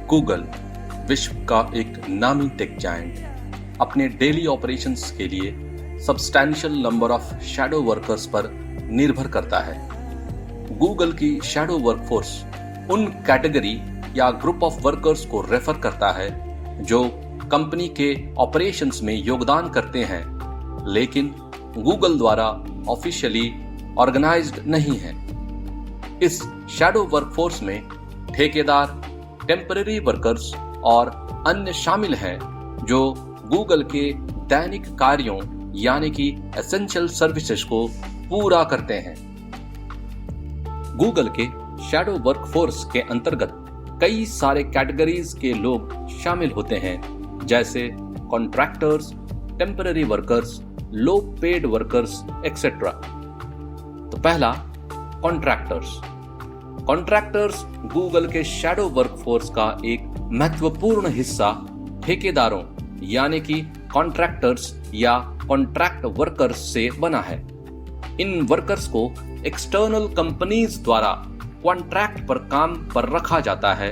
Google विश्व का एक नामी टेक जायंट अपने डेली ऑपरेशंस के लिए substantial number of shadow workers पर निर्भर करता है। गूगल की शैडो वर्कफोर्स उन कैटेगरी या ग्रुप ऑफ वर्कर्स को रेफर करता है जो कंपनी के ऑपरेशंस में योगदान करते हैं लेकिन गूगल द्वारा ऑफिशियली ऑर्गेनाइज्ड नहीं है। इस शैडो वर्कफोर्स में ठेकेदार, टेम्पररी वर्कर्स और अन्य शामिल हैं जो गूगल के दैनिक कार्यों यानी कि एसेंशियल सर्विसेज को पूरा करते हैं। गूगल के शैडो वर्कफोर्स के अंतर्गत कई सारे कैटेगरीज के लोग शामिल होते हैं जैसे कॉन्ट्रैक्टर्स, टेम्पररी वर्कर्स, लो पेड वर्कर्स एक्सेट्रा। तो पहला, कॉन्ट्रैक्टर्स। कॉन्ट्रैक्टर्स गूगल के शैडो वर्कफोर्स का एक महत्वपूर्ण हिस्सा ठेकेदारों यानी कि कॉन्ट्रैक्टर्स या कॉन्ट्रैक्ट वर्कर्स से बना है। इन वर्कर्स को एक्सटर्नल कंपनीज द्वारा कॉन्ट्रैक्ट पर काम पर रखा जाता है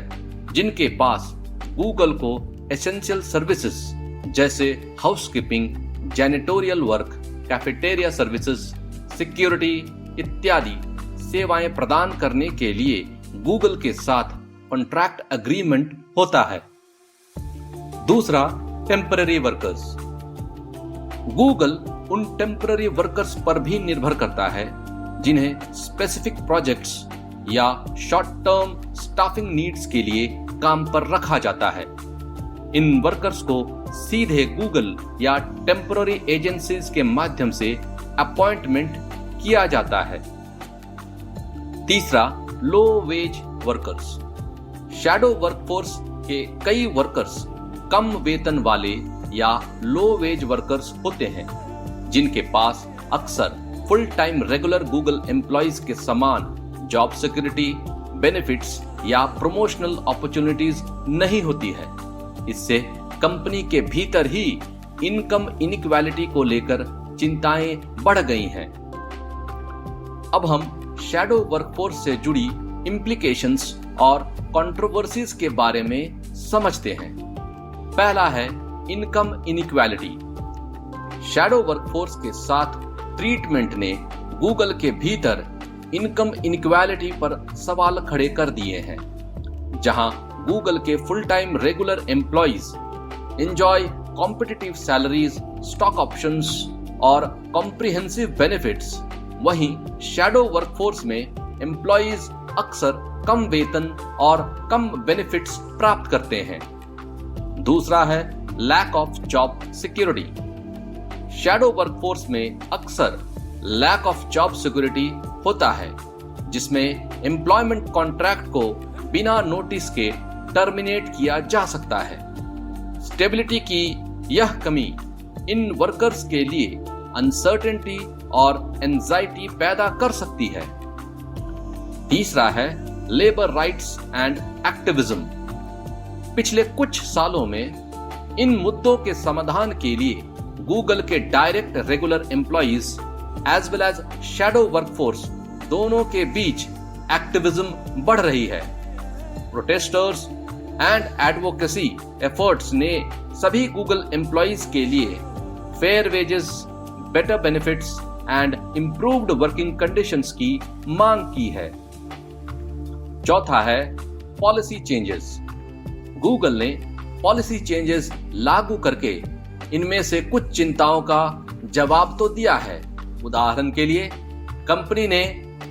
जिनके पास गूगल को एसेंशियल सर्विसेज जैसे housekeeping, janitorial work, cafeteria services, security इत्यादि सेवाएं प्रदान करने के लिए गूगल के साथ कॉन्ट्रैक्ट एग्रीमेंट होता है। दूसरा, टेम्पररी वर्कर्स। गूगल उन टेम्पररी वर्कर्स पर भी निर्भर करता है जिन्हें स्पेसिफिक प्रोजेक्ट्स या शॉर्ट टर्म स्टाफिंग नीड्स के लिए काम पर रखा जाता है। इन वर्कर्स को सीधे गूगल या टेम्पररी एजेंसीज के माध्यम से अपॉइंटमेंट किया जाता है। तीसरा, लो वेज वर्कर्स। शैडो वर्कफोर्स के कई वर्कर्स कम वेतन वाले या लो वेज वर्कर्स होते हैं जिनके पास अक्सर full time regular Google employees के समान जॉब सिक्योरिटी, बेनिफिट्स या प्रमोशनल अपॉर्चुनिटीज नहीं होती है। इससे कंपनी के भीतर ही इनकम इनइक्वालिटी को लेकर चिंताएं बढ़ गई हैं। अब हम शैडो वर्कफोर्स से जुड़ी इम्प्लीकेशंस और कंट्रोवर्सीज के बारे में समझते हैं। पहला है इनकम इनइक्वालिटी। शैडो वर्कफोर्स के साथ ट्रीटमेंट ने गूगल के भीतर इनकम इनइक्वालिटी पर सवाल खड़े कर दिए हैं। जहां गूगल के full time regular employees enjoy competitive salaries, stock options और कॉम्प्रिहेंसिव बेनिफिट्स, वहीं शैडो वर्कफोर्स में एम्प्लॉइज अक्सर कम वेतन और कम बेनिफिट्स प्राप्त करते हैं। दूसरा है lack of job security. Shadow workforce में अक्सर लैक ऑफ जॉब सिक्योरिटी होता है जिसमें एम्प्लॉयमेंट कॉन्ट्रैक्ट को बिना नोटिस के टर्मिनेट किया जा सकता है। स्टेबिलिटी की यह कमी इन वर्कर्स के लिए अनसर्टेनिटी और एंजाइटी पैदा कर सकती है। तीसरा है लेबर राइट्स एंड एक्टिविज्म। पिछले कुछ सालों में इन मुद्दों के समाधान के लिए गूगल के direct regular employees as well as shadow workforce दोनों के बीच एक्टिविज्म बढ़ रही है। प्रोटेस्टर्स एंड एडवोकेसी एफर्ट्स ने सभी गूगल एम्प्लॉइज के लिए fair wages, better benefits and improved working conditions की मांग की है। चौथा है पॉलिसी चेंजेस। गूगल ने पॉलिसी चेंजेस लागू करके इनमें से कुछ चिंताओं का जवाब तो दिया है। उदाहरण के लिए कंपनी ने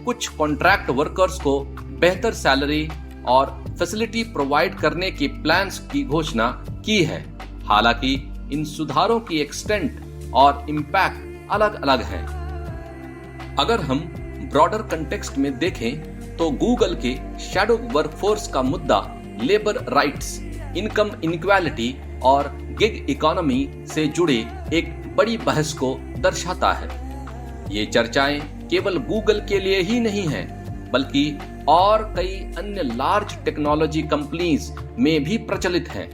कुछ कॉन्ट्रैक्ट वर्कर्स को बेहतर सैलरी और फैसिलिटी प्रोवाइड करने के प्लान्स की घोषणा की है। हालांकि इन सुधारों की एक्सटेंट और इम्पैक्ट अलग अलग है। अगर हम ब्रॉडर कंटेक्स्ट में देखें तो गूगल के शैडो वर्कफोर्स का मुद्दा लेबर राइट्स, इनकम इनइक्वालिटी और गिग इकोनॉमी से जुड़े एक बड़ी बहस को दर्शाता है। ये चर्चाएं केवल गूगल के लिए ही नहीं हैं, बल्कि और कई अन्य लार्ज टेक्नोलॉजी कंपनीज में भी प्रचलित हैं।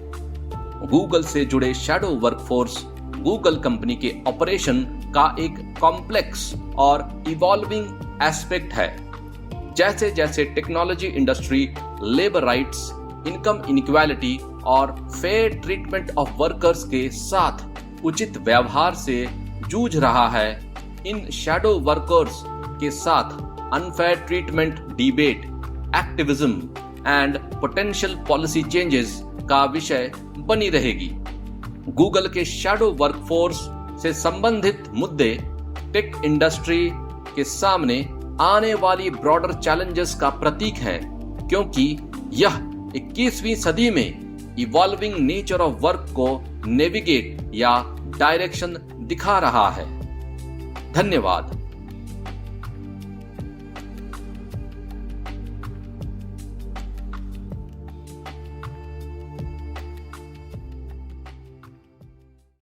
गूगल से जुड़े शैडो वर्कफोर्स गूगल कंपनी के ऑपरेशन का एक कॉम्प्लेक्स और इवॉल्विंग एस्पेक्ट है। जैसे जैसे technology industry labour rights, income inequality और फेयर ट्रीटमेंट ऑफ वर्कर्स के साथ उचित व्यवहार से जूझ रहा है, इन शैडो वर्कर्स के साथ unfair treatment debate, activism and potential policy changes का विषय बनी रहेगी। गूगल के शैडो वर्कफोर्स से संबंधित मुद्दे टेक इंडस्ट्री के सामने आने वाली ब्रॉडर चैलेंजेस का प्रतीक है, क्योंकि यह 21वीं सदी में इवॉल्विंग नेचर ऑफ वर्क को नेविगेट या डायरेक्शन दिखा रहा है। धन्यवाद।